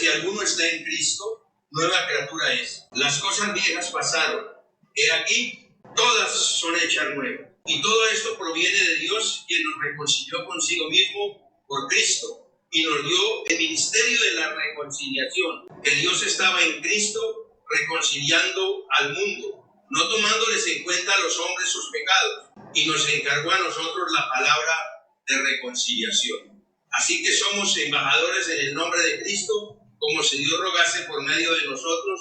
si alguno está en Cristo, nueva criatura es. Las cosas viejas pasaron. He aquí, todas son hechas nuevas. Y todo esto proviene de Dios, quien nos reconcilió consigo mismo por Cristo y nos dio el ministerio de la reconciliación, que Dios estaba en Cristo reconciliando al mundo, no tomándoles en cuenta a los hombres sus pecados, y nos encargó a nosotros la palabra de reconciliación. Así que somos embajadores en el nombre de Cristo, como si Dios rogase por medio de nosotros.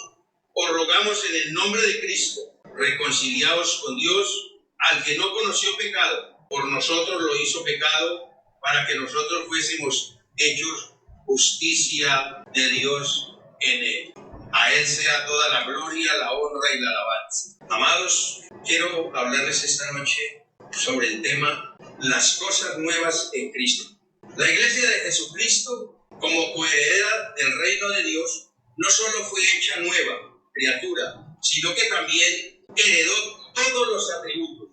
Os rogamos en el nombre de Cristo, reconciliaos con Dios. Al que no conoció pecado, por nosotros lo hizo pecado, para que nosotros fuésemos hechos justicia de Dios en él. A él sea toda la gloria, la honra y la alabanza. Amados, quiero hablarles esta noche sobre el tema las cosas nuevas en Cristo. La iglesia de Jesucristo, como coheredera del reino de Dios, no solo fue hecha nueva criatura, sino que también heredó todos los atributos,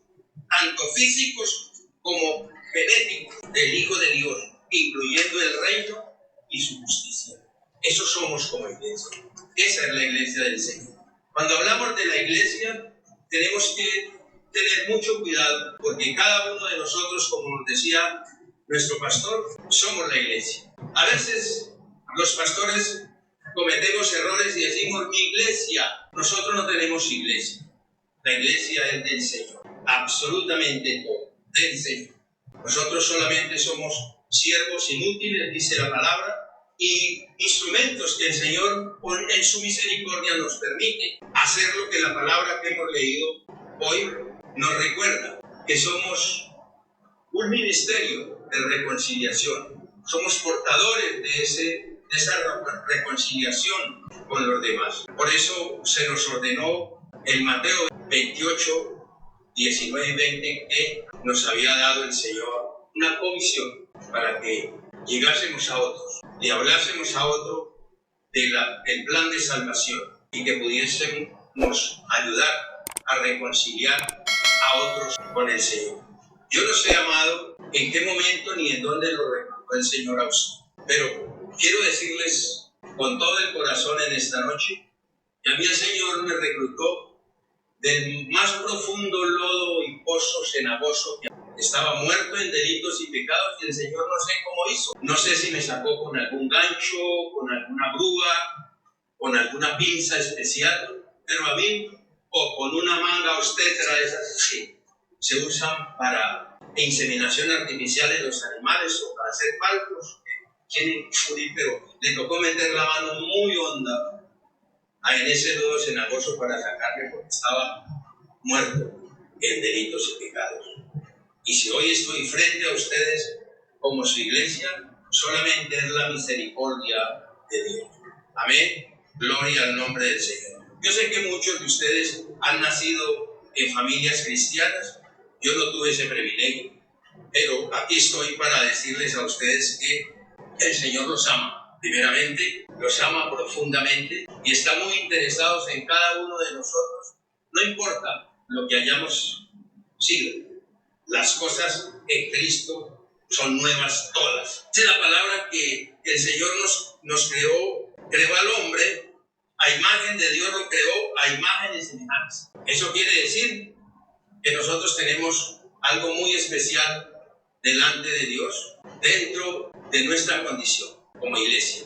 tanto físicos como genéticos, del Hijo de Dios, incluyendo el reino y su justicia. Eso somos como iglesia. Esa es la iglesia del Señor. Cuando hablamos de la iglesia, tenemos que tener mucho cuidado, porque cada uno de nosotros, como nos decía nuestro pastor, somos la iglesia. A veces los pastores cometemos errores y decimos mi iglesia. Nosotros no tenemos iglesia. La iglesia es del Señor, absolutamente todo, del Señor. Nosotros solamente somos siervos inútiles, dice la palabra, y instrumentos que el Señor, en su misericordia, nos permite hacer lo que la palabra que hemos leído hoy nos recuerda, que somos un ministerio de reconciliación. Somos portadores de esa reconciliación con los demás. Por eso se nos ordenó en Mateo 28, 19 y 20 que nos había dado el Señor una comisión para que llegásemos a otros y hablásemos a otros del plan de salvación y que pudiésemos ayudar a reconciliar a otros con el Señor. Yo no sé, amado, en qué momento ni en dónde lo recordó el Señor a usted, pero quiero decirles con todo el corazón en esta noche que a mí el Señor me reclutó del más profundo lodo y pozo cenagoso que estaba muerto en delitos y pecados, y el Señor no sé cómo hizo. No sé si me sacó con algún gancho, con alguna grúa, con alguna pinza especial, pero a mí, o con una manga obstetra de esas que se usan para inseminación artificial en los animales o para hacer palpos, que quieren morir, pero le tocó meter la mano muy honda en ese lodo cenagoso para sacarme, porque estaba muerto en delitos y pecados. Y si hoy estoy frente a ustedes como su iglesia, solamente es la misericordia de Dios. Amén. Gloria al nombre del Señor. Yo sé que muchos de ustedes han nacido en familias cristianas. Yo no tuve ese privilegio, pero aquí estoy para decirles a ustedes que el Señor los ama. Primeramente, los ama profundamente y está muy interesados en cada uno de nosotros. No importa lo que hayamos sido, las cosas en Cristo son nuevas todas. Es la palabra que el Señor nos creó al hombre, a imagen de Dios lo creó, a imagen y semejanza. Eso quiere decir que nosotros tenemos algo muy especial delante de Dios, dentro de nuestra condición como iglesia.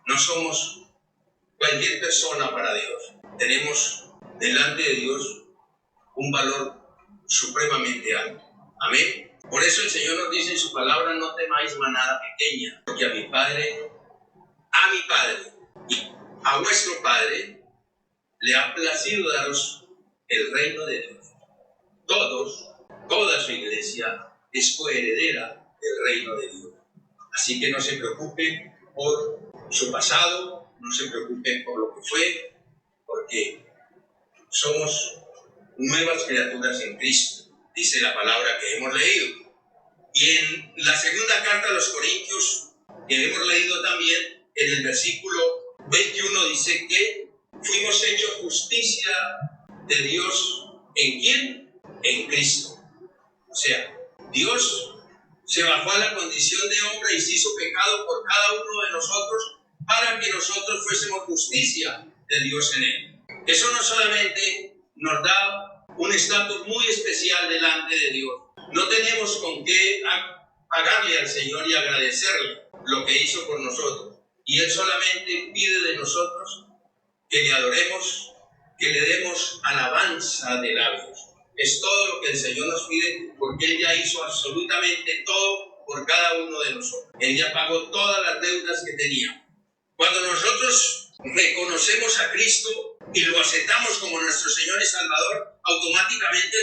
No somos cualquier persona para Dios. Tenemos delante de Dios un valor supremamente alto. Amén. Por eso el Señor nos dice en su palabra: no temáis manada pequeña, porque a mi Padre y a vuestro Padre le ha placido daros el reino de Dios. Toda su iglesia es coheredera del reino de Dios. Así que no se preocupen por su pasado, no se preocupen por lo que fue, porque somos nuevas criaturas en Cristo, dice la palabra que hemos leído. Y en la segunda carta a los Corintios, que hemos leído también, en el versículo 21 dice que fuimos hechos justicia de Dios. ¿En quién? En Cristo. O sea, Dios se bajó a la condición de hombre y se hizo pecado por cada uno de nosotros para que nosotros fuésemos justicia de Dios en él. Eso no solamente nos da un estatus muy especial delante de Dios. No tenemos con qué pagarle al Señor y agradecerle lo que hizo por nosotros. Y Él solamente pide de nosotros que le adoremos, que le demos alabanza de labios. Es todo lo que el Señor nos pide, porque Él ya hizo absolutamente todo por cada uno de nosotros. Él ya pagó todas las deudas que tenía. Cuando nosotros reconocemos a Cristo y lo aceptamos como nuestro Señor y Salvador, automáticamente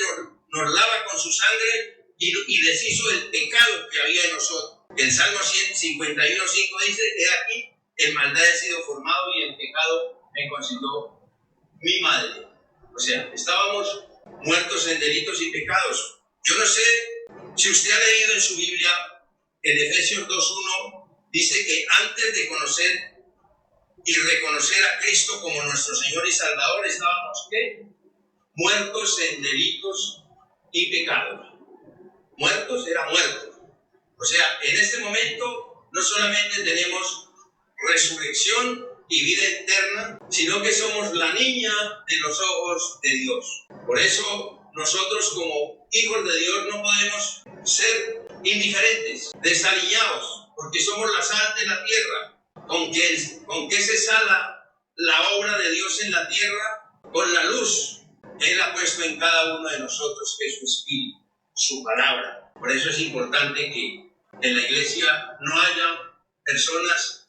nos lava con su sangre y deshizo el pecado que había en nosotros. El Salmo 51:5 dice: he aquí, en maldad he sido formado y en pecado me concibió mi madre. O sea, estábamos muertos en delitos y pecados. Yo no sé si usted ha leído en su Biblia, en Efesios 2:1, dice que antes de conocer y reconocer a Cristo como nuestro Señor y Salvador, estábamos ¿qué? Muertos en delitos y pecados. Muertos era muertos. O sea, en este momento no solamente tenemos resurrección y vida eterna, sino que somos la niña de los ojos de Dios. Por eso nosotros como hijos de Dios no podemos ser indiferentes, desaliñados, porque somos la sal de la tierra. ¿Con qué se sala la obra de Dios en la tierra? Con la luz que Él ha puesto en cada uno de nosotros, que es su espíritu, su palabra. Por eso es importante que en la iglesia no haya personas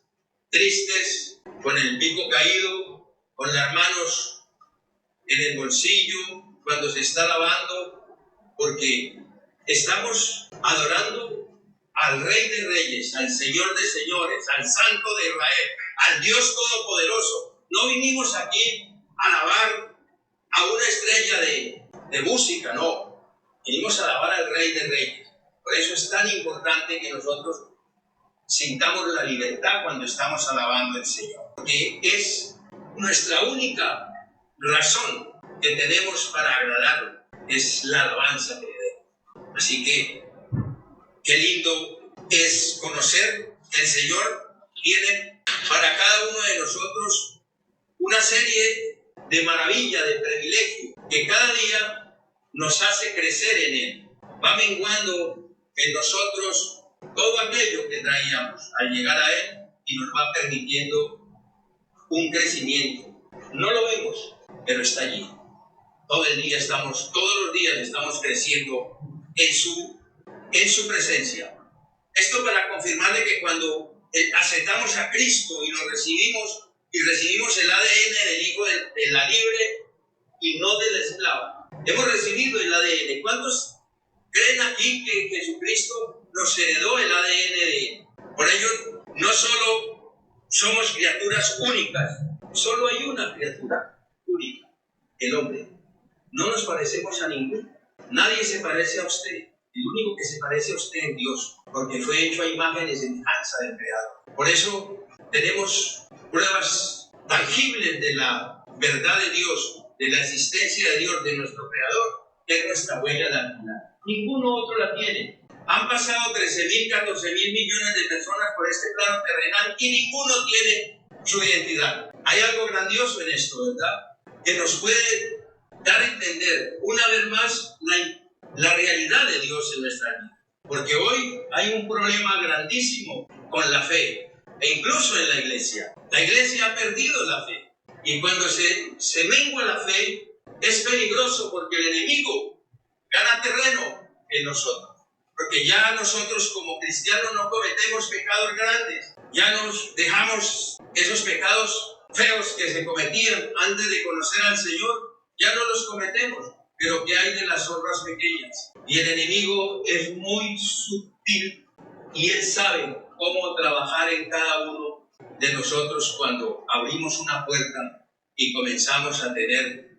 tristes, con el pico caído, con las manos en el bolsillo, cuando se está lavando, porque estamos adorando al Rey de Reyes, al Señor de Señores, al Santo de Israel, al Dios Todopoderoso. No vinimos aquí a alabar a una estrella de música, no. Vinimos a alabar al Rey de Reyes. Por eso es tan importante que nosotros sintamos la libertad cuando estamos alabando al Señor, que es nuestra única razón que tenemos para agradarlo, es la alabanza que le demos. Así que qué lindo es conocer que el Señor tiene para cada uno de nosotros una serie de maravillas, de privilegios, que cada día nos hace crecer en Él. Va menguando en nosotros todo aquello que traíamos al llegar a Él y nos va permitiendo un crecimiento. No lo vemos, pero está allí. Todos los días estamos creciendo en su presencia. Esto para confirmarle que cuando aceptamos a Cristo y lo recibimos el ADN del Hijo de la libre y no del esclavo. Hemos recibido el ADN. ¿Cuántos creen aquí que Jesucristo nos heredó el ADN de Él? Por ello, no solo somos criaturas únicas, solo hay una criatura única, el hombre. No nos parecemos a ninguno. Nadie se parece a usted. El único que se parece a usted es Dios, porque fue hecho a imagen y semejanza del Creador. Por eso tenemos pruebas tangibles de la verdad de Dios, de la existencia de Dios, de nuestro Creador, que es nuestra huella dactilar. Ninguno otro la tiene. Han pasado 13.000, 14.000 millones de personas por este plano terrenal y ninguno tiene su identidad. Hay algo grandioso en esto, ¿verdad? Que nos puede dar a entender una vez más la realidad de Dios en nuestra vida. Porque hoy hay un problema grandísimo con la fe, e incluso en la iglesia. La iglesia ha perdido la fe. Y cuando se mengua la fe, es peligroso porque el enemigo gana terreno en nosotros. Porque ya nosotros como cristianos no cometemos pecados grandes. Ya nos dejamos esos pecados feos que se cometían antes de conocer al Señor. Ya no los cometemos. Pero ¿qué hay de las zorras pequeñas? Y el enemigo es muy sutil y él sabe cómo trabajar en cada uno de nosotros cuando abrimos una puerta y comenzamos a tener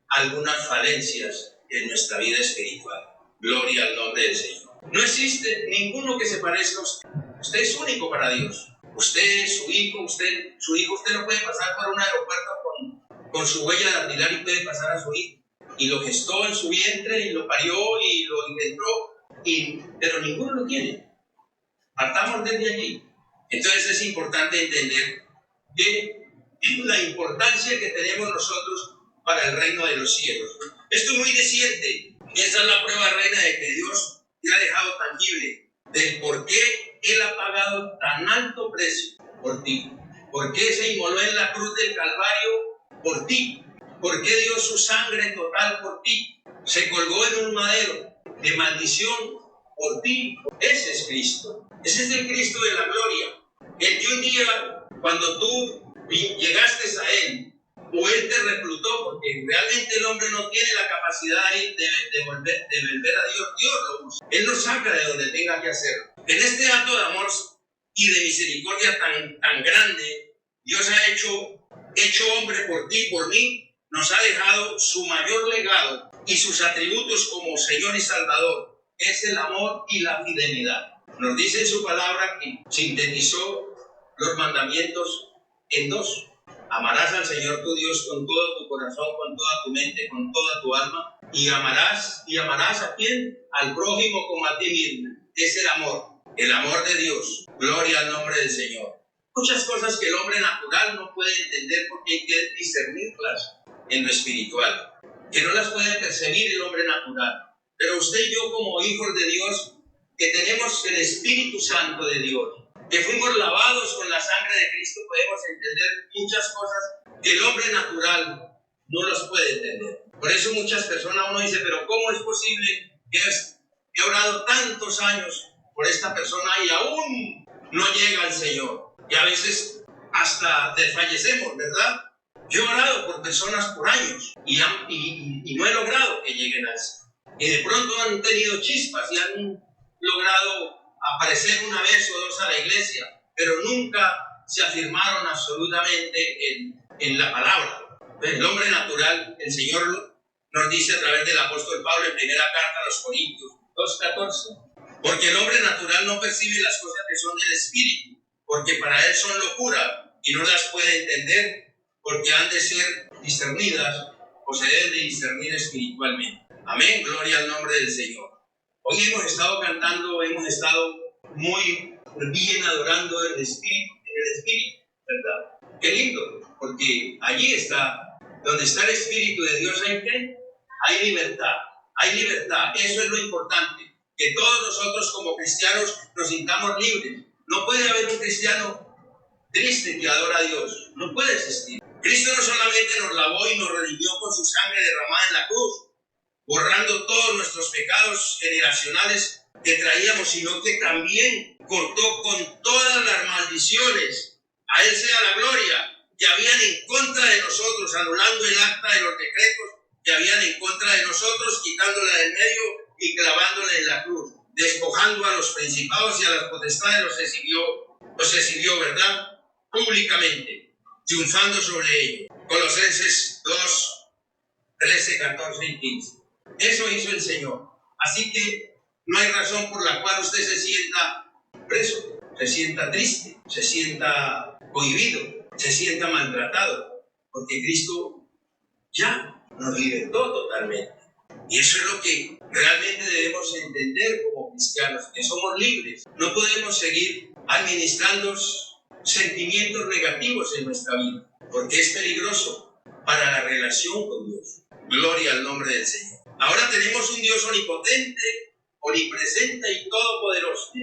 algunas falencias en nuestra vida espiritual. Gloria al nombre del Señor. No existe ninguno que se parezca a usted. Usted es único para Dios. Usted, su hijo, usted no puede pasar por un aeropuerto con su huella dactilar y puede pasar a su hijo. Y lo gestó en su vientre y lo parió y lo inventó, pero ninguno lo tiene. Partamos desde allí. Entonces es importante entender de la importancia que tenemos nosotros para el reino de los cielos. Esto es muy reciente. Esa es la prueba reina de que Dios te ha dejado tangible del por qué Él ha pagado tan alto precio por ti. ¿Por qué se inmoló en la cruz del Calvario por ti? ¿Por qué dio su sangre total por ti? Se colgó en un madero de maldición por ti. Ese es Cristo. Ese es el Cristo de la gloria. El que un día, cuando tú llegaste a Él, o Él te reclutó, porque realmente el hombre no tiene la capacidad de volver a Dios. Dios lo usa. Él lo saca de donde tenga que hacerlo. En este acto de amor y de misericordia tan grande, Dios ha hecho hombre por ti, por mí, nos ha dejado su mayor legado y sus atributos como Señor y Salvador. Es el amor y la fidelidad. Nos dice en su palabra que sintetizó los mandamientos en dos. Amarás al Señor tu Dios con todo tu corazón, con toda tu mente, con toda tu alma. Y amarás ¿a quién? Al prójimo como a ti mismo. Es el amor de Dios. Gloria al nombre del Señor. Muchas cosas que el hombre natural no puede entender porque hay que discernirlas en lo espiritual, que no las puede percibir el hombre natural. Pero usted y yo, como hijos de Dios, que tenemos el Espíritu Santo de Dios, que fuimos lavados con la sangre de Cristo, podemos entender muchas cosas que el hombre natural no las puede entender. Por eso muchas personas, uno dice, pero ¿cómo es posible que he orado tantos años por esta persona y aún no llega al Señor? Y a veces hasta desfallecemos, ¿verdad? Yo he orado por personas por años y no he logrado que lleguen al Señor. Y de pronto han tenido chispas y han logrado aparecer una vez o dos a la iglesia, pero nunca se afirmaron absolutamente en la palabra. El hombre natural, el Señor nos dice a través del apóstol Pablo en primera carta a los Corintios 2:14, porque el hombre natural no percibe las cosas que son del Espíritu, porque para él son locura y no las puede entender, porque han de ser discernidas o se deben de discernir espiritualmente. Amén, gloria al nombre del Señor. Hoy hemos estado cantando, hemos estado muy bien adorando el Espíritu, ¿verdad? Qué lindo, porque allí está, donde está el Espíritu de Dios, ¿hay qué? Hay libertad, eso es lo importante, que todos nosotros como cristianos nos sintamos libres. No puede haber un cristiano triste que adora a Dios, no puede existir. Cristo no solamente nos lavó y nos redimió con su sangre derramada en la cruz, borrando todos nuestros pecados generacionales que traíamos, sino que también cortó con todas las maldiciones, a Él sea la gloria, que habían en contra de nosotros, anulando el acta de los decretos que habían en contra de nosotros, quitándola del medio y clavándola en la cruz, despojando a los principados y a las potestades, los exhibió, ¿verdad? Públicamente, triunfando sobre ellos. Colosenses 2, 13, 14 y 15. Eso hizo el Señor. Así que no hay razón por la cual usted se sienta preso, se sienta triste, se sienta cohibido, se sienta maltratado, porque Cristo ya nos libertó totalmente. Y eso es lo que realmente debemos entender como cristianos, que somos libres. No podemos seguir administrando sentimientos negativos en nuestra vida, porque es peligroso para la relación con Dios. Gloria al nombre del Señor. Ahora tenemos un Dios omnipotente, omnipresente y todopoderoso.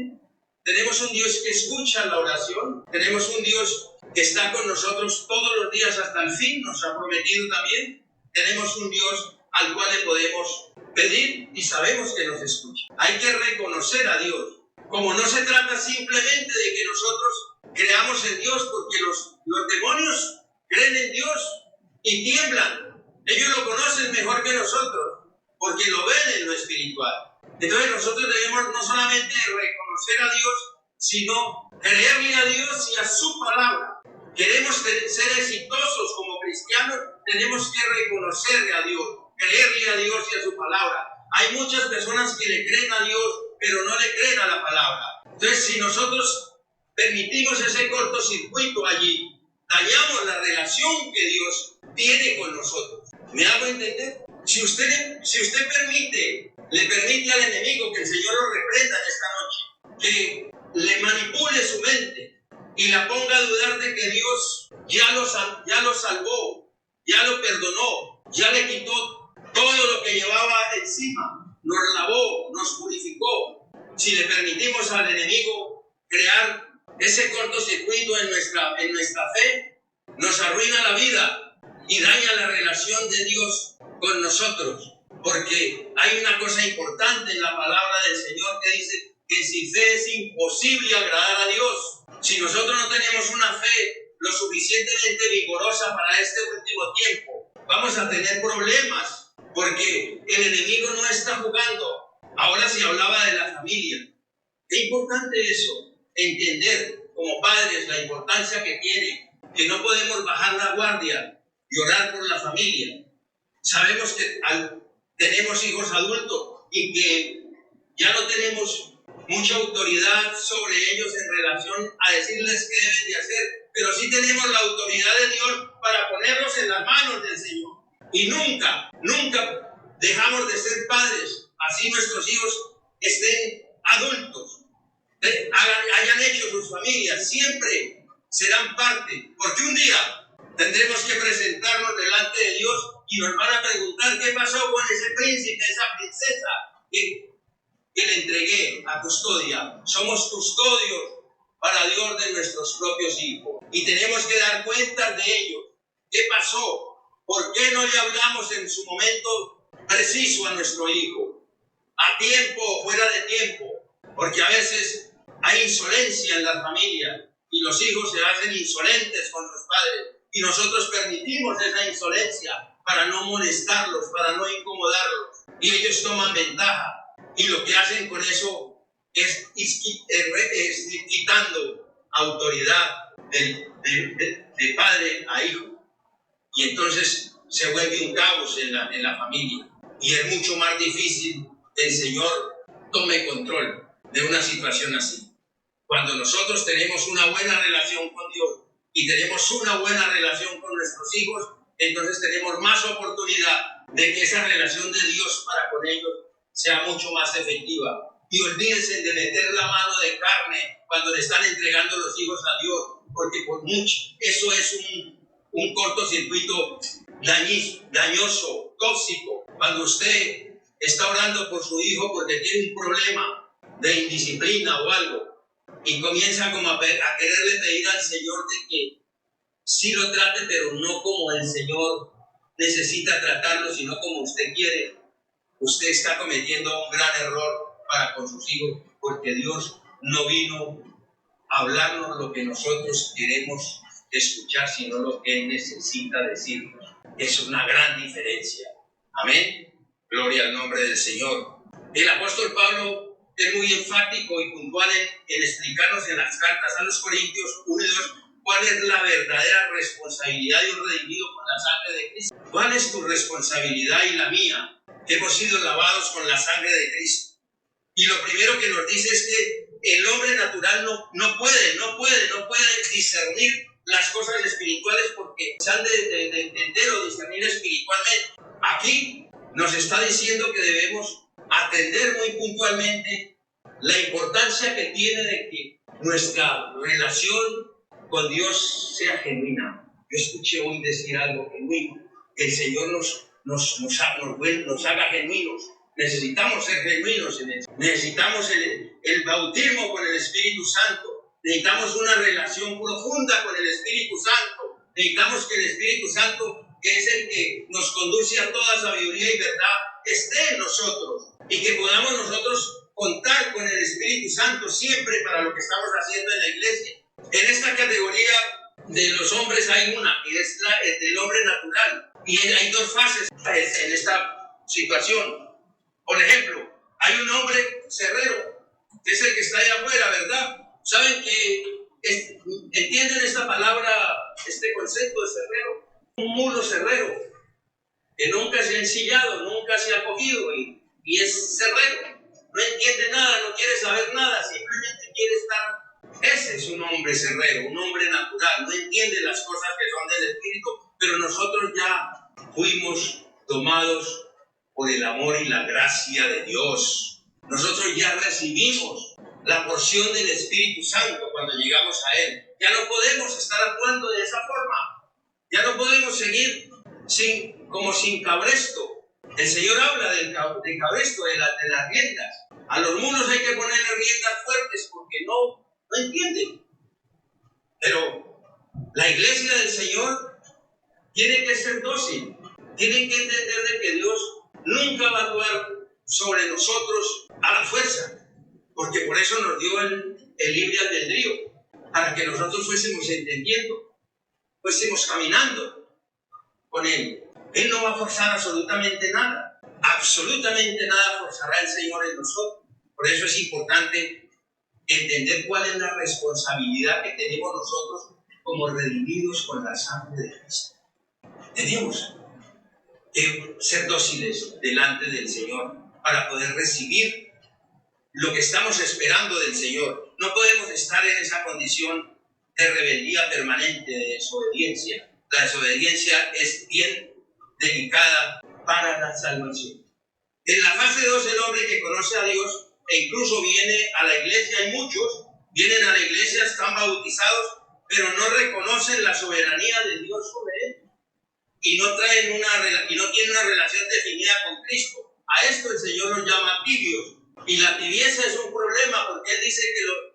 Tenemos un Dios que escucha la oración. Tenemos un Dios que está con nosotros todos los días hasta el fin. Nos ha prometido también. Tenemos un Dios al cual le podemos pedir y sabemos que nos escucha. Hay que reconocer a Dios. Como no se trata simplemente de que nosotros creamos en Dios, porque los demonios creen en Dios y tiemblan. Ellos lo conocen mejor que nosotros, porque lo ven en lo espiritual. Entonces nosotros debemos no solamente reconocer a Dios, sino creerle a Dios y a su palabra. Queremos ser exitosos como cristianos, tenemos que reconocerle a Dios, creerle a Dios y a su palabra. Hay muchas personas que le creen a Dios, pero no le creen a la palabra. Entonces, si nosotros permitimos ese cortocircuito allí, dañamos la relación que Dios tiene con nosotros. ¿Me hago entender? Si usted le permite al enemigo, que el Señor lo reprenda en esta noche, que le manipule su mente, y la ponga a dudar de que Dios ya lo salvó, ya lo perdonó, ya le quitó todo lo que llevaba encima, nos lavó, nos purificó. Si le permitimos al enemigo crear ese cortocircuito en nuestra fe, nos arruina la vida y daña la relación de Dios con nosotros. Porque hay una cosa importante en la palabra del Señor que dice que sin fe es imposible agradar a Dios. Si nosotros no tenemos una fe lo suficientemente vigorosa para este último tiempo, vamos a tener problemas, porque el enemigo no está jugando. Ahora se hablaba de la familia. Qué importante eso, entender como padres la importancia que tiene, que no podemos bajar la guardia y orar por la familia. Sabemos que tenemos hijos adultos y que ya no tenemos mucha autoridad sobre ellos en relación a decirles qué deben de hacer, pero sí tenemos la autoridad de Dios para ponerlos en las manos del Señor. Y nunca dejamos de ser padres, así nuestros hijos estén adultos, hayan hecho sus familias, siempre serán parte, porque un día tendremos que presentarnos delante de Dios y nos van a preguntar qué pasó con ese príncipe, esa princesa que le entregué a custodia. Somos custodios para Dios de nuestros propios hijos y tenemos que dar cuenta de ellos. ¿Qué pasó? ¿Por qué no le hablamos en su momento preciso a nuestro hijo? A tiempo o fuera de tiempo. Porque a veces hay insolencia en la familia y los hijos se hacen insolentes con los padres y nosotros permitimos esa insolencia para no molestarlos, para no incomodarlos, y ellos toman ventaja y lo que hacen con eso es quitando autoridad de padre a hijo, y entonces se vuelve un caos en la familia y es mucho más difícil que el Señor tome control de una situación así. Cuando nosotros tenemos una buena relación con Dios y tenemos una buena relación con nuestros hijos, entonces tenemos más oportunidad de que esa relación de Dios para con ellos sea mucho más efectiva. Y olvídense de meter la mano de carne cuando le están entregando los hijos a Dios, porque por mucho, eso es un cortocircuito dañoso, tóxico. Cuando usted está orando por su hijo porque tiene un problema de indisciplina o algo, y comienza como a quererle pedir al Señor de que sí lo trate, pero no como el Señor necesita tratarlo, sino como usted quiere, usted está cometiendo un gran error para con sus hijos, porque Dios no vino a hablarnos lo que nosotros queremos escuchar, sino lo que Él necesita decirnos. Es una gran diferencia. Amén. Gloria al nombre del Señor. El apóstol Pablo es muy enfático y puntual en explicarnos en las cartas a los Corintios 1 y 2 cuál es la verdadera responsabilidad de un redimido con la sangre de Cristo. ¿Cuál es tu responsabilidad y la mía? Hemos sido lavados con la sangre de Cristo. Y lo primero que nos dice es que el hombre natural no puede discernir las cosas espirituales porque se han de entender o discernir espiritualmente. Aquí nos está diciendo que debemos atender muy puntualmente la importancia que tiene de que nuestra relación con Dios sea genuina. Yo escuché hoy decir algo genuino, que el Señor nos haga genuinos. Necesitamos ser genuinos en eso. Necesitamos el bautismo con el Espíritu Santo. Necesitamos una relación profunda con el Espíritu Santo. Necesitamos que el Espíritu Santo, que es el que nos conduce a toda sabiduría y verdad, esté en nosotros y que podamos nosotros contar con el Espíritu Santo siempre para lo que estamos haciendo en la iglesia. En esta categoría de los hombres hay una, que es la del hombre natural, y hay dos fases en esta situación. Por ejemplo, hay un hombre cerrero, que es el que está allá afuera, ¿verdad? ¿Saben que entienden esta palabra, este concepto de cerrero? Un mulo cerrero, que nunca se ha ensillado, nunca se ha cogido y es cerrero. No entiende nada, no quiere saber nada, simplemente quiere estar. Ese es un hombre cerrero, un hombre natural, no entiende las cosas que son del Espíritu, pero nosotros ya fuimos tomados por el amor y la gracia de Dios. Nosotros ya recibimos la porción del Espíritu Santo cuando llegamos a Él. Ya no podemos estar actuando de esa forma. Ya no podemos seguir como sin cabresto. El Señor habla de cabresto, de las riendas. A los mulos hay que ponerle riendas fuertes porque no entienden. Pero la iglesia del Señor tiene que ser dócil. Tienen que entender de que Dios nunca va a actuar sobre nosotros a la fuerza. Porque por eso nos dio el libre albedrío. Para que nosotros fuésemos entendiendo. Fuésemos caminando con Él. Él no va a forzar absolutamente nada. Absolutamente nada forzará el Señor en nosotros. Por eso es importante entender cuál es la responsabilidad que tenemos nosotros como redimidos con la sangre de Cristo. Tenemos que ser dóciles delante del Señor para poder recibir lo que estamos esperando del Señor. No podemos estar en esa condición de rebeldía permanente, de desobediencia. La desobediencia es bien delicada para la salvación. En la fase 2, el hombre que conoce a Dios e incluso viene a la iglesia, hay muchos, vienen a la iglesia, están bautizados, pero no reconocen la soberanía de Dios sobre él y no tienen una relación definida con Cristo. A esto el Señor los llama tibios, y la tibieza es un problema porque Él dice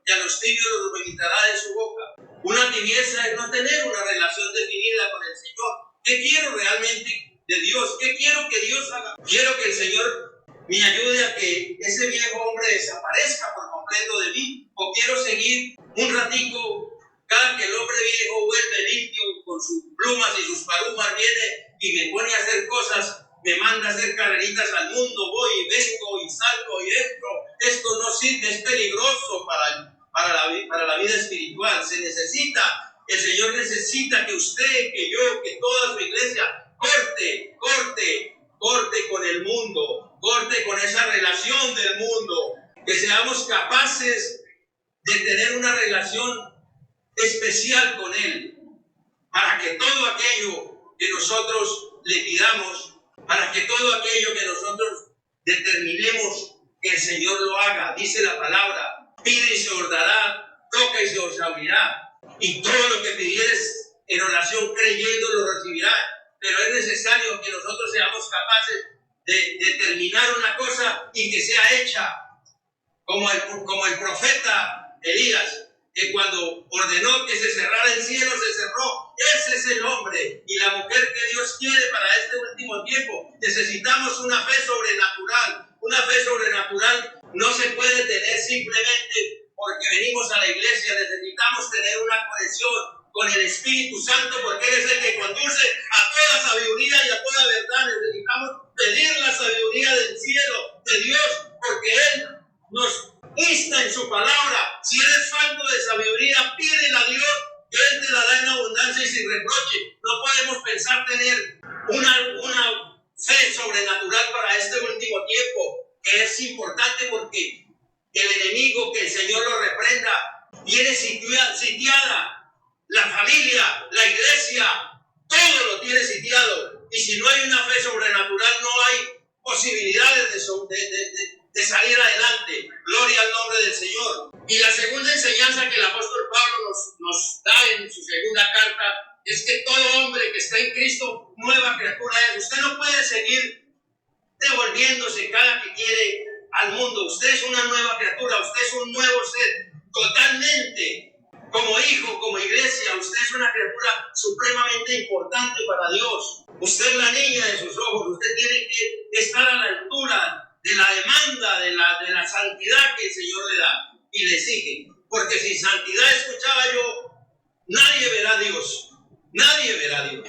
que a los tibios los vomitará de su boca. Una tibieza es no tener una relación definida con el Señor. ¿Qué quiero realmente de Dios? ¿Qué quiero que Dios haga? Quiero que el Señor me ayude a que ese viejo hombre desaparezca por completo de mí, o quiero seguir un ratico cada que el hombre viejo vuelve limpio con sus plumas y sus parumas, viene y me pone a hacer cosas, me manda a hacer carreritas al mundo, voy y vengo y salgo y entro. Esto no sirve, es peligroso para la vida espiritual. El Señor necesita que usted, que yo, que toda su iglesia corte con el mundo, corte con esa relación del mundo, que seamos capaces de tener una relación especial con Él, para que todo aquello que nosotros le pidamos, para que todo aquello que nosotros determinemos que el Señor lo haga. Dice la palabra: pide y se os dará, toca y se os abrirá, y todo lo que pidieres en oración creyendo lo recibirá. Pero es necesario que nosotros seamos capaces de determinar una cosa y que sea hecha, como el profeta Elías, que cuando ordenó que se cerrara el cielo, se cerró. Ese es el hombre y la mujer que Dios quiere para este último tiempo. Necesitamos una fe sobrenatural. Una fe sobrenatural no se puede tener simplemente porque venimos a la iglesia. Necesitamos tener una conexión con el Espíritu Santo, porque Él es el que conduce a toda sabiduría y a toda verdad. Necesitamos pedir la sabiduría del cielo, de Dios, porque Él nos insta en su palabra. Si eres falto de sabiduría, pídele a Dios, que Él te la da en abundancia y sin reproche. No podemos pensar tener una fe sobrenatural para este último tiempo, que es importante porque el enemigo, que el Señor lo reprenda, viene sitiada. La familia, la iglesia, todo lo tiene sitiado. Y si no hay una fe sobrenatural, no hay posibilidades de salir adelante. Gloria al nombre del Señor. Y la segunda enseñanza que el apóstol Pablo nos da en su segunda carta es que todo hombre que está en Cristo, nueva criatura es. Usted no puede seguir devolviéndose cada que quiere al mundo. Usted es una nueva criatura, usted es un nuevo ser, totalmente. Como hijo, como iglesia, usted es una criatura supremamente importante para Dios. Usted es la niña de sus ojos. Usted tiene que estar a la altura de la demanda, de la santidad que el Señor le da y le sigue. Porque sin santidad, escuchaba yo, nadie verá a Dios. Nadie verá a Dios.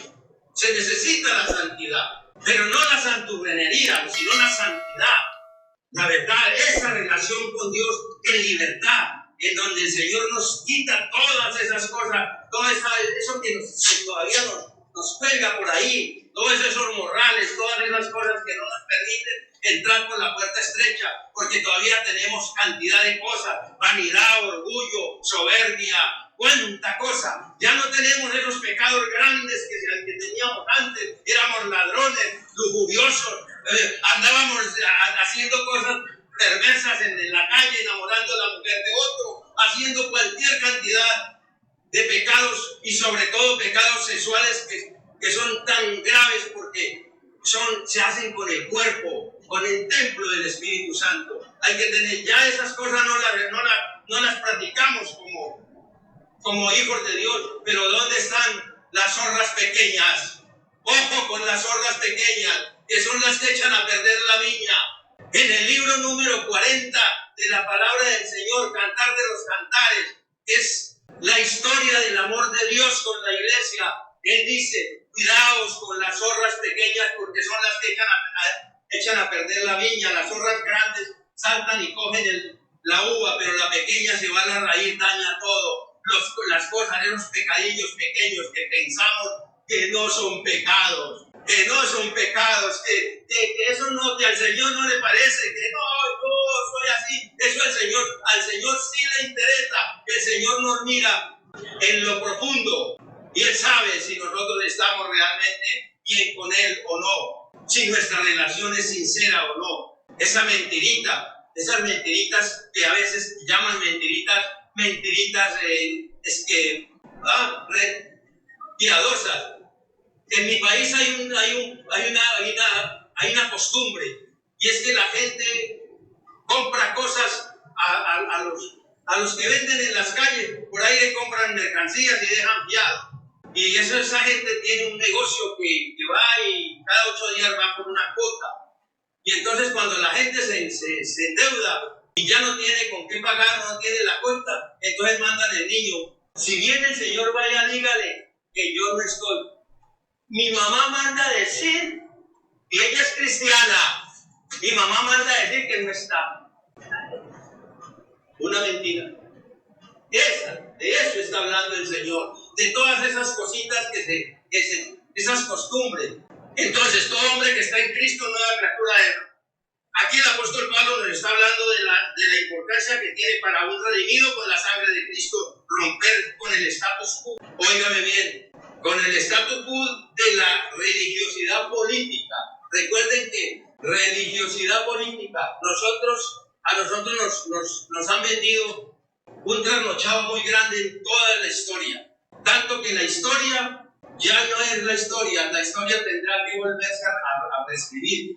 Se necesita la santidad, pero no la santurrenería, sino la santidad. La verdad, esa relación con Dios en libertad, en donde el Señor nos quita todas esas cosas, todo eso que todavía nos pega por ahí, todos esos morales, todas esas cosas que no nos permiten entrar por la puerta estrecha, porque todavía tenemos cantidad de cosas: vanidad, orgullo, soberbia, cuánta cosa. Ya no tenemos esos pecados grandes que teníamos antes. Éramos ladrones, lujuriosos, andábamos haciendo cosas perversas en la calle, enamorando a la mujer de otro, haciendo cualquier cantidad de pecados y sobre todo pecados sexuales que son tan graves porque se hacen con el cuerpo, con el templo del Espíritu Santo. Hay que tener, ya esas cosas no las practicamos como hijos de Dios, pero ¿dónde están las zorras pequeñas? Ojo con las zorras pequeñas, que son las que echan a perder la viña. En el libro número 40 de la palabra del Señor, Cantar de los Cantares, es la historia del amor de Dios con la iglesia. Él dice, cuidaos con las zorras pequeñas porque son las que echan a perder la viña. Las zorras grandes saltan y cogen la uva, pero la pequeña se va a la raíz, daña todo. Las cosas, esos pecadillos pequeños que pensamos que no son pecados, que eso no, que al Señor no le parece, que no, yo soy así. Eso al Señor sí le interesa. El Señor nos mira en lo profundo y Él sabe si nosotros estamos realmente bien con Él o no, si nuestra relación es sincera o no. Esas mentiritas que a veces llaman mentiritas piadosas. En mi país hay una costumbre, y es que la gente compra cosas a los que venden en las calles. Por ahí le compran mercancías y dejan fiado. Y esa gente tiene un negocio que va y cada 8 días va por una cuota. Y entonces cuando la gente se endeuda y ya no tiene con qué pagar, no tiene la cuenta, entonces mandan el niño. Si viene el Señor, vaya, dígale que yo no estoy. Mi mamá manda a decir, y ella es cristiana, mi mamá manda a decir que no está. Una mentira. De eso está hablando el Señor, de todas esas cositas esas costumbres. Entonces, todo hombre que está en Cristo, nueva criatura es. Aquí el apóstol Pablo nos está hablando de la importancia que tiene para un redimido con la sangre de Cristo romper con el status quo. Óigame bien, con el status quo de la religiosidad política. Recuerden que religiosidad política, a nosotros nos han vendido un trasnochado muy grande en toda la historia. Tanto que la historia ya no es la historia tendrá que volverse a reescribir.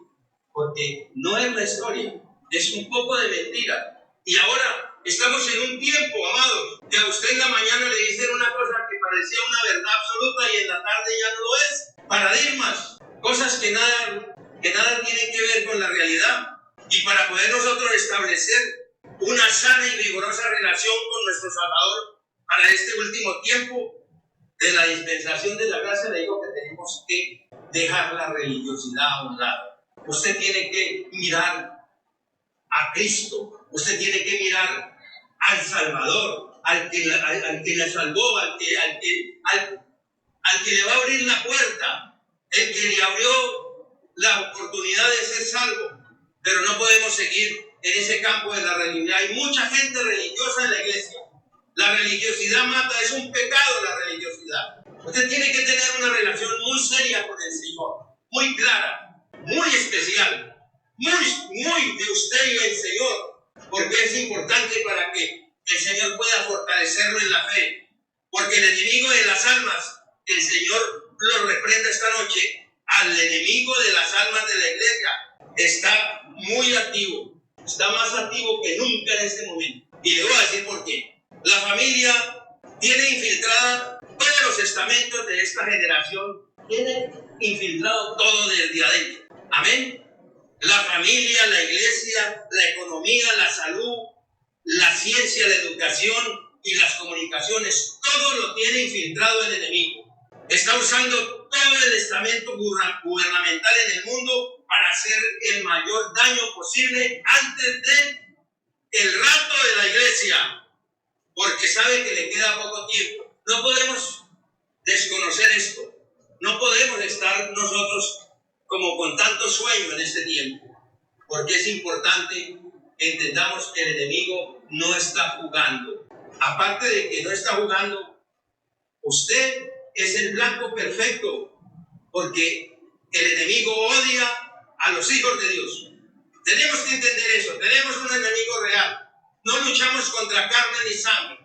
Porque no es la historia, es un poco de mentira. Y ahora estamos en un tiempo, amados, que a usted en la mañana le dicen una cosa que parecía una verdad absoluta y en la tarde ya no lo es. Paradigmas, cosas que nada tienen que ver con la realidad. Y para poder nosotros establecer una sana y vigorosa relación con nuestro Salvador para este último tiempo de la dispensación de la gracia, le digo que tenemos que dejar la religiosidad a un lado. Usted tiene que mirar a Cristo, usted tiene que mirar al Salvador, al que la salvó, al que le va a abrir la puerta, el que le abrió la oportunidad de ser salvo. Pero no podemos seguir en ese campo de la religiosidad. Hay mucha gente religiosa en la iglesia. La religiosidad mata, es un pecado la religiosidad. Usted tiene que tener una relación muy seria con el Señor, muy clara, muy especial, muy de usted y el Señor, porque es importante para que el Señor pueda fortalecerlo en la fe. Porque el enemigo de las almas, el Señor lo reprende esta noche, al enemigo de las almas de la iglesia, está muy activo, está más activo que nunca en este momento. Y le voy a decir por qué. La familia tiene infiltrada todos los estamentos de esta generación, tiene infiltrado todo desde adentro. Amén. La familia, la iglesia, la economía, la salud, la ciencia, la educación y las comunicaciones, todo lo tiene infiltrado el enemigo. Está usando todo el estamento gubernamental en el mundo para hacer el mayor daño posible antes del rapto de la iglesia, porque sabe que le queda poco tiempo. No podemos desconocer esto. No podemos estar nosotros como con tanto sueño en este tiempo, porque es importante que entendamos que el enemigo no está jugando. Aparte de que no está jugando, usted es el blanco perfecto, porque el enemigo odia a los hijos de Dios. Tenemos que entender eso. Tenemos un enemigo real. No luchamos contra carne ni sangre.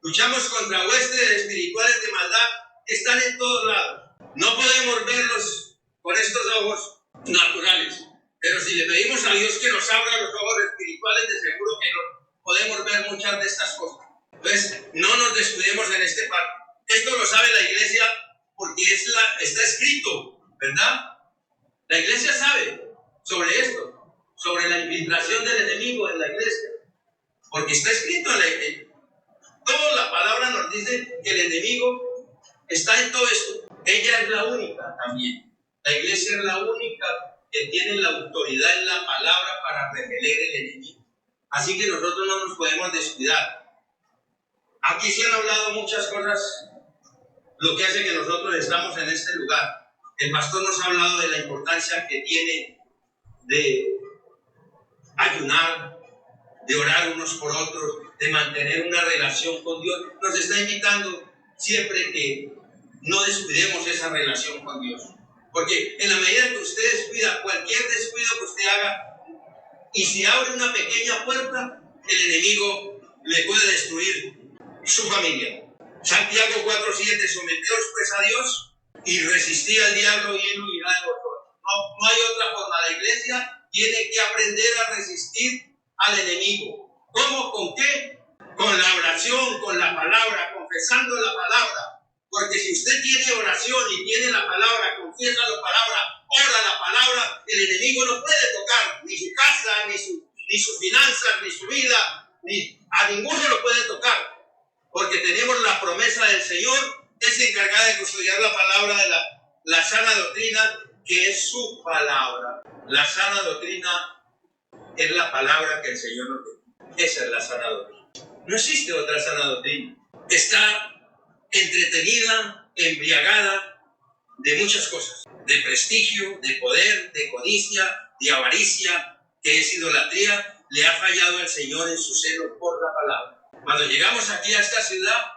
Luchamos contra huestes espirituales de maldad que están en todos lados. No podemos verlos con estos ojos naturales, pero si le pedimos a Dios que nos abra los ojos espirituales, de seguro que no podemos ver muchas de estas cosas. Entonces, no nos descuidemos en este parte. Esto lo sabe la iglesia porque está escrito, ¿verdad? La iglesia sabe sobre esto, sobre la infiltración del enemigo en la iglesia, porque está escrito en la iglesia. Toda la palabra nos dice que el enemigo está en todo esto. Ella es la única también. La iglesia es la única que tiene la autoridad en la palabra para repeler el enemigo. Así que nosotros no nos podemos descuidar. Aquí se han hablado muchas cosas, lo que hace que nosotros estamos en este lugar. El pastor nos ha hablado de la importancia que tiene de ayunar, de orar unos por otros, de mantener una relación con Dios. Nos está invitando siempre que no descuidemos esa relación con Dios. Porque en la medida que usted descuida, cualquier descuido que usted haga, y si abre una pequeña puerta, el enemigo le puede destruir su familia. Santiago 4:7, someteos pues a Dios y resistid al diablo y él huirá de vosotros. No hay otra forma. La iglesia tiene que aprender a resistir al enemigo. ¿Cómo? ¿Con qué? Con la oración, con la palabra, confesando la palabra. Porque si usted tiene oración y tiene la palabra, confiesa la palabra, ora la palabra, el enemigo no puede tocar ni su casa, ni sus finanzas, ni su vida, a ninguno lo puede tocar. Porque tenemos la promesa del Señor, es encargada de custodiar la palabra de la sana doctrina, que es su palabra. La sana doctrina es la palabra que el Señor nos dio. Esa es la sana doctrina. No existe otra sana doctrina. Está entretenida, embriagada de muchas cosas. De prestigio, de poder, de codicia, de avaricia, que es idolatría. Le ha fallado al Señor en su celo por la palabra. Cuando llegamos aquí a esta ciudad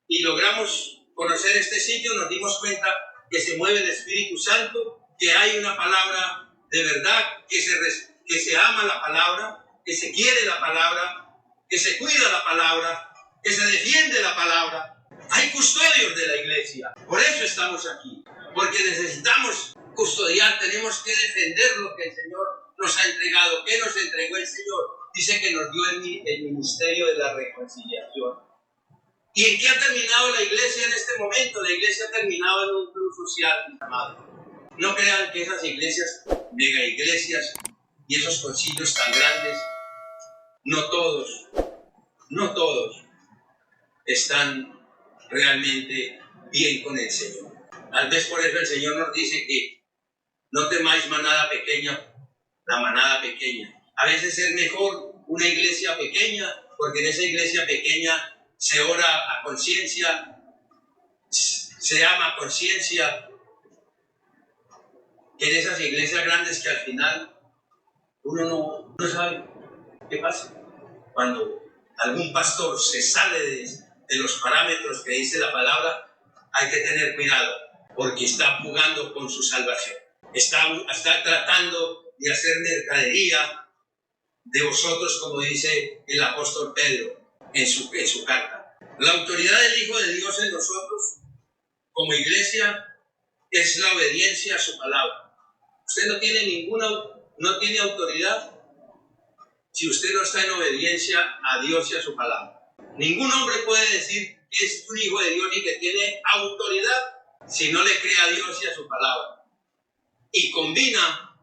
y logramos conocer este sitio, nos dimos cuenta que se mueve el Espíritu Santo, que hay una palabra de verdad, que se ama la palabra, que se quiere la palabra, que se cuida la palabra, que se defiende la palabra. Hay custodios de la iglesia. Por eso estamos aquí, porque necesitamos custodiar, tenemos que defender lo que el Señor nos ha entregado. ¿Qué nos entregó el Señor? Dice que nos dio el ministerio de la reconciliación. ¿Y en qué ha terminado la iglesia en este momento? La iglesia ha terminado en un club social, mis amados. No crean que esas iglesias, mega iglesias y esos concilios tan grandes, no todos están realmente bien con el Señor. Tal vez por eso el Señor nos dice que no temáis manada pequeña, la manada pequeña. A veces es mejor una iglesia pequeña, porque en esa iglesia pequeña se ora a conciencia, se ama a conciencia, que en esas iglesias grandes que al final uno no sabe qué pasa. Cuando algún pastor se sale de los parámetros que dice la palabra, hay que tener cuidado, porque está jugando con su salvación. Está tratando de hacer mercadería de vosotros, como dice el apóstol Pedro en su carta. La autoridad del Hijo de Dios en nosotros, como iglesia, es la obediencia a su palabra. Usted no tiene autoridad si usted no está en obediencia a Dios y a su palabra. Ningún hombre puede decir que es un hijo de Dios y que tiene autoridad si no le cree a Dios y a su palabra. Y combina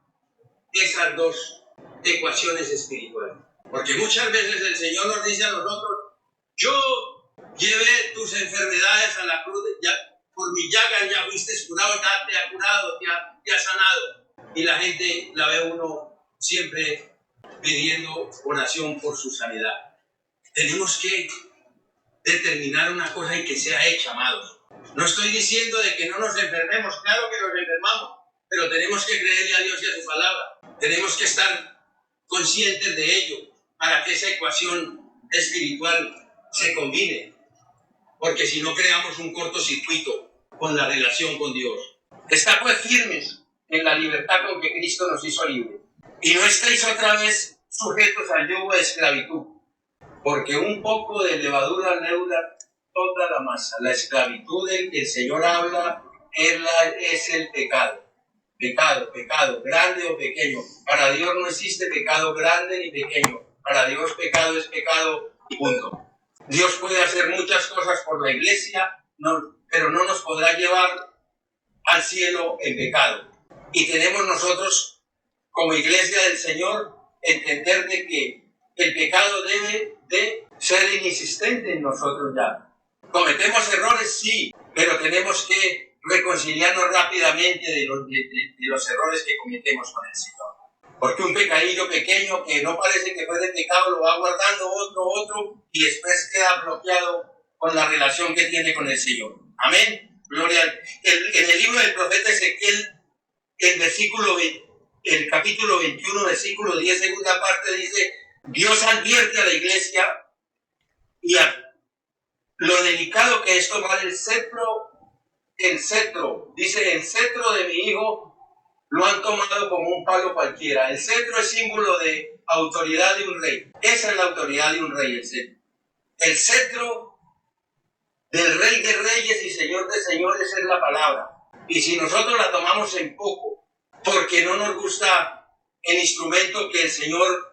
esas dos ecuaciones espirituales. Porque muchas veces el Señor nos dice a nosotros: yo llevé tus enfermedades a la cruz, ya, por mi llaga ya fuiste curado, ya te ha curado, te ha sanado. Y la gente la ve uno siempre pidiendo oración por su sanidad. Tenemos que determinar una cosa y que sea hecha, amados. No estoy diciendo de que no nos enfermemos, claro que nos enfermamos, pero tenemos que creerle a Dios y a su palabra. Tenemos que estar conscientes de ello para que esa ecuación espiritual se combine, porque si no creamos un cortocircuito con la relación con Dios. Estad pues firmes en la libertad con que Cristo nos hizo libres, y no estéis otra vez sujetos al yugo de esclavitud. porque un poco de levadura leuda toda la masa. La esclavitud del que el Señor habla es el pecado. Pecado, grande o pequeño. Para Dios no existe pecado grande ni pequeño. Para Dios pecado es pecado y punto. Dios puede hacer muchas cosas por la iglesia, pero no nos podrá llevar al cielo en pecado. Y tenemos nosotros, como iglesia del Señor, entender de que el pecado debe de ser inexistente en nosotros ya. ¿Cometemos errores? Sí, pero tenemos que reconciliarnos rápidamente de los errores que cometemos con el Señor. Porque un pecadillo pequeño que no parece que fue de pecado lo va guardando otro y después queda bloqueado con la relación que tiene con el Señor. Amén. Gloria en el libro del profeta Ezequiel, el capítulo 21, versículo 10, segunda parte, dice: Dios advierte a la iglesia y a lo delicado que es tomar el cetro, dice, el cetro de mi hijo lo han tomado como un palo cualquiera. El cetro es símbolo de autoridad de un rey. Esa es la autoridad de un rey, el cetro. El cetro del Rey de Reyes y Señor de Señores es la palabra. Y si nosotros la tomamos en poco, porque no nos gusta el instrumento que el Señor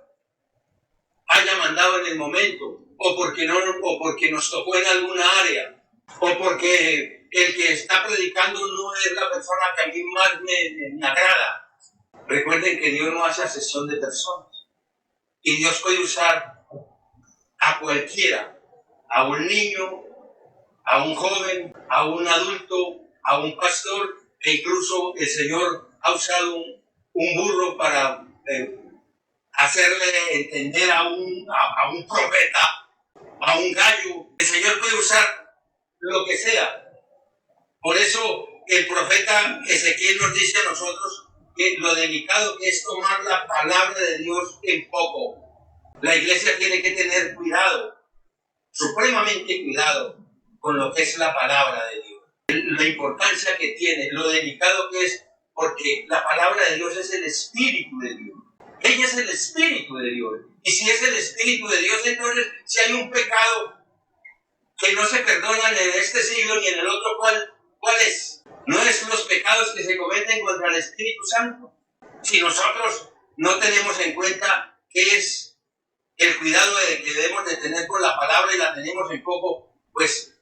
haya mandado en el momento, o porque nos tocó en alguna área, o porque el que está predicando no es la persona que a mí más me agrada. Recuerden que Dios no hace acepción de personas. Y Dios puede usar a cualquiera, a un niño, a un joven, a un adulto, a un pastor, e incluso el Señor ha usado un burro para hacerle entender a un profeta, a un gallo. El Señor puede usar lo que sea. Por eso el profeta Ezequiel nos dice a nosotros que lo delicado que es tomar la palabra de Dios en poco. La iglesia tiene que tener cuidado, supremamente cuidado, con lo que es la palabra de Dios. La importancia que tiene, lo delicado que es, porque la palabra de Dios es el Espíritu de Dios. Ella es el Espíritu de Dios. Y si es el Espíritu de Dios, entonces si hay un pecado que no se perdona ni en este siglo ni en el otro, ¿cuál es? No es los pecados que se cometen contra el Espíritu Santo. Si nosotros no tenemos en cuenta qué es el cuidado que debemos de tener con la palabra y la tenemos en poco, pues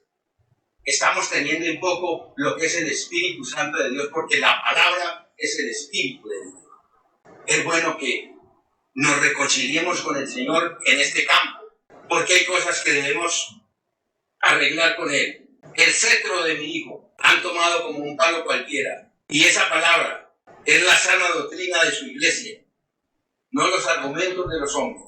estamos teniendo en poco lo que es el Espíritu Santo de Dios, porque la palabra es el Espíritu de Dios. Es bueno que nos reconciliemos con el Señor en este campo, porque hay cosas que debemos arreglar con Él. El cetro de mi hijo han tomado como un palo cualquiera, y esa palabra es la sana doctrina de su iglesia, no los argumentos de los hombres.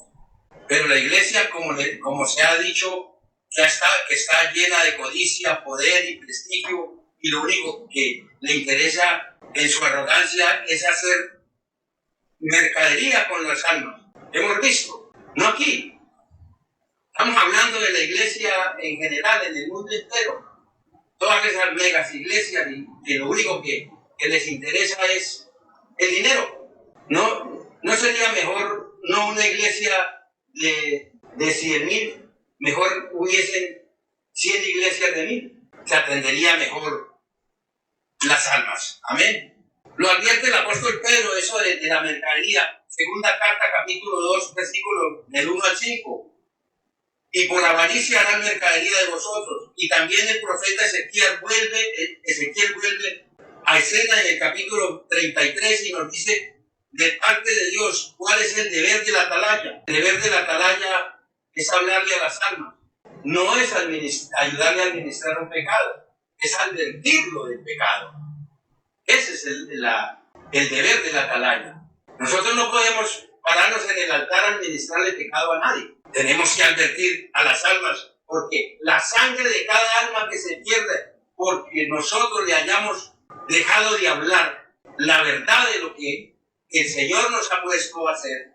Pero la iglesia, como se ha dicho, que está llena de codicia, poder y prestigio, y lo único que le interesa en su arrogancia es hacer mercadería con las almas. Hemos visto, no aquí, estamos hablando de la iglesia en general, en el mundo entero. Todas esas megas iglesias, y lo único que les interesa es el dinero. No sería mejor, no una iglesia de 100,000, mejor hubiesen 100 iglesias de 1,000. Se atendería mejor las almas. Amén. Lo advierte el apóstol Pedro, eso de la mercadería. Segunda carta, capítulo 2, versículo del 1 al 5. Y por avaricia harán mercadería de vosotros. Y también el profeta Ezequiel vuelve a escena en el capítulo 33 y nos dice de parte de Dios cuál es el deber de la atalaya. El deber de la atalaya es hablarle a las almas. No es ayudarle a administrar un pecado, es advertirlo del pecado. Ese es el deber de la atalaya. Nosotros no podemos pararnos en el altar a administrarle pecado a nadie. Tenemos que advertir a las almas, porque la sangre de cada alma que se pierde, porque nosotros le hayamos dejado de hablar la verdad de lo que el Señor nos ha puesto a hacer,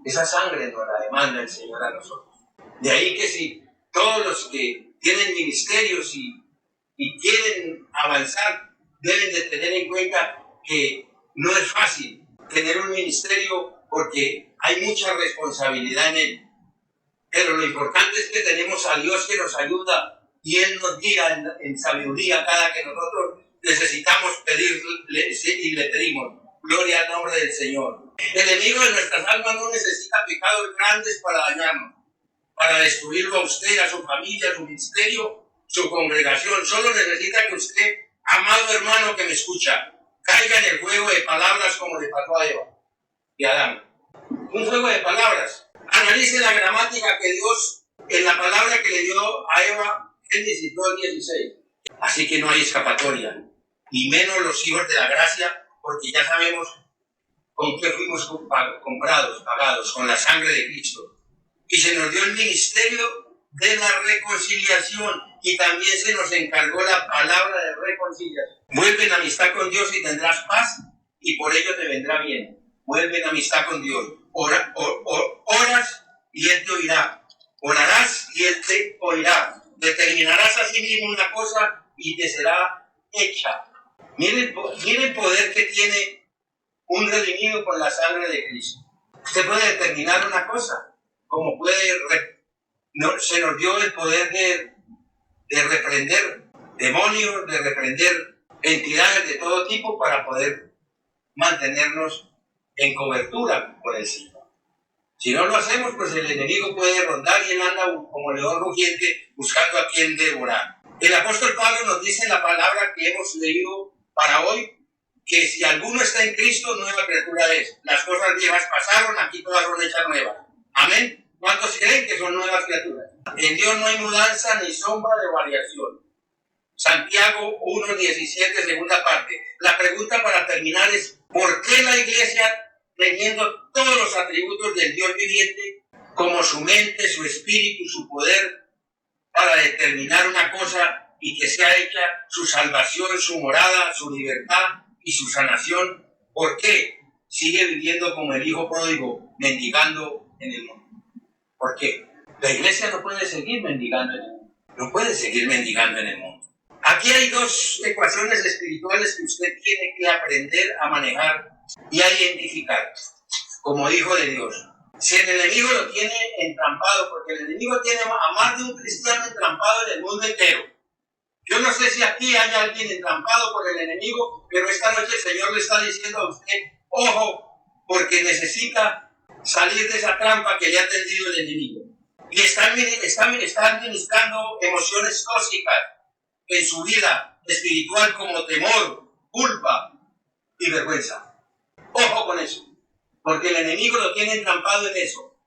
esa sangre nos la demanda el Señor a nosotros. De ahí que si todos los que tienen ministerios y quieren avanzar, deben de tener en cuenta que no es fácil tener un ministerio, porque hay mucha responsabilidad en él. Pero lo importante es que tenemos a Dios que nos ayuda y Él nos guía en sabiduría cada que nosotros necesitamos pedirle y le pedimos. Gloria al nombre del Señor. El enemigo de nuestras almas no necesita pecados grandes para dañarnos, para destruirlo a usted, a su familia, a su ministerio, su congregación. Solo necesita que usted, amado hermano que me escucha, caiga en el juego de palabras como le pasó a Eva y a Adán. Un juego de palabras. Analice la gramática que Dios, en la palabra que le dio a Eva, Génesis 2:16. Así que no hay escapatoria, ni menos los hijos de la gracia, porque ya sabemos con qué fuimos comprados, pagados, con la sangre de Cristo. Y se nos dio el ministerio de la reconciliación, y también se nos encargó la palabra de reconciliación. Vuelve en amistad con Dios y tendrás paz, y por ello te vendrá bien. Vuelve en amistad con Dios. Oras y Él te oirá. Orarás y Él te oirá. Determinarás a sí mismo una cosa y te será hecha. Miren el poder que tiene un redimido con la sangre de Cristo. Usted puede determinar una cosa, como se nos dio el poder de reprender demonios, de reprender entidades de todo tipo para poder mantenernos en cobertura por el Señor. Si no lo hacemos, pues el enemigo puede rondar y él anda como león rugiente buscando a quien devorar. El apóstol Pablo nos dice en la palabra que hemos leído para hoy, que si alguno está en Cristo, nueva criatura es. Las cosas viejas pasaron, aquí todas son hechas nuevas. Amén. ¿Cuántos creen que son nuevas criaturas? En Dios no hay mudanza ni sombra de variación. Santiago 1:17, segunda parte. La pregunta para terminar es, ¿por qué la iglesia, teniendo todos los atributos del Dios viviente, como su mente, su espíritu, su poder, para determinar una cosa y que sea hecha su salvación, su morada, su libertad y su sanación, ¿por qué sigue viviendo como el hijo pródigo, mendigando en el mundo? ¿Por qué? La iglesia no puede seguir mendigando en el mundo. No puede seguir mendigando en el mundo. Aquí hay dos ecuaciones espirituales que usted tiene que aprender a manejar y a identificar como hijo de Dios. Si el enemigo lo tiene entrampado, porque el enemigo tiene a más de un cristiano entrampado en el mundo entero. Yo no sé si aquí hay alguien entrampado por el enemigo, pero esta noche el Señor le está diciendo a usted, ojo, porque necesita salir de esa trampa que le ha tendido el enemigo. Y está administrando emociones tóxicas en su vida espiritual como temor, culpa y vergüenza. Ojo con eso, porque el enemigo lo tiene entrampado en eso.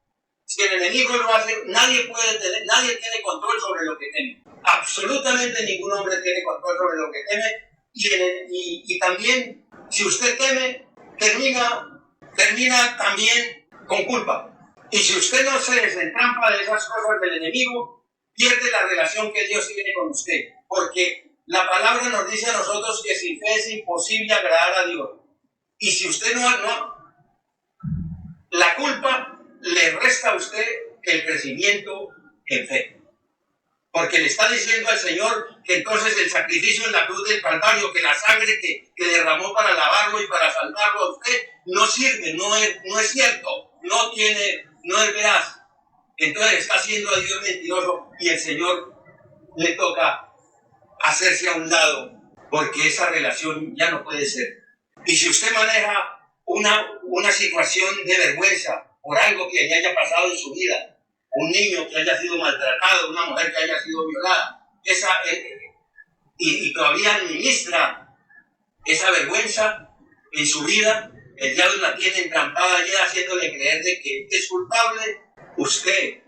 Si el enemigo lo hace, nadie tiene control sobre lo que teme. Absolutamente ningún hombre tiene control sobre lo que teme. Y también, si usted teme, termina también con culpa. Y si usted no se desentrampa de esas cosas del enemigo, pierde la relación que Dios tiene con usted. Porque la palabra nos dice a nosotros que sin fe es imposible agradar a Dios. Y si usted la culpa le resta a usted el crecimiento en fe. Porque le está diciendo al Señor que entonces el sacrificio en la cruz del Calvario, que la sangre que derramó para lavarlo y para salvarlo a usted, no sirve, no es cierto, no es veraz. Entonces está haciendo a Dios mentiroso y el Señor le toca hacerse a un lado, porque esa relación ya no puede ser. Y si usted maneja una situación de vergüenza por algo que le haya pasado en su vida, un niño que haya sido maltratado, una mujer que haya sido violada, y todavía administra esa vergüenza en su vida, el diablo la tiene entrampada ya haciéndole creer de que es culpable, usted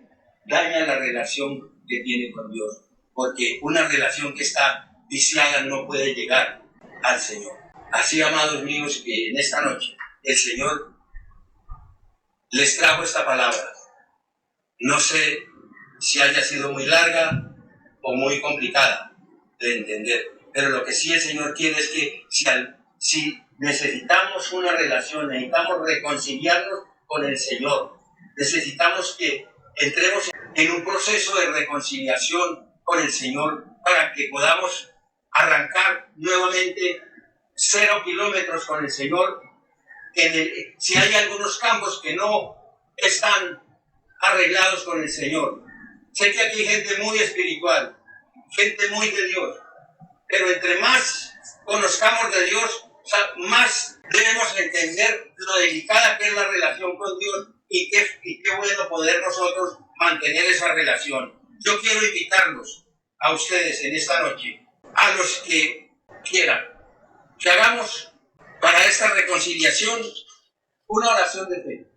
daña la relación que tiene con Dios, porque una relación que está viciada no puede llegar al Señor. Así, amados míos, que en esta noche el Señor les trajo esta palabra. No sé si haya sido muy larga o muy complicada de entender, pero lo que sí el Señor quiere es que si necesitamos una relación, necesitamos reconciliarnos con el Señor, necesitamos que entremos en un proceso de reconciliación con el Señor para que podamos arrancar nuevamente 0 kilómetros con el Señor. Si hay algunos campos que no están arreglados con el Señor. Sé que aquí hay gente muy espiritual, gente muy de Dios, pero entre más conozcamos de Dios, más debemos entender lo delicada que es la relación con Dios y qué bueno poder nosotros mantener esa relación. Yo quiero invitarlos a ustedes en esta noche, a los que quieran, que hagamos para esta reconciliación una oración de fe.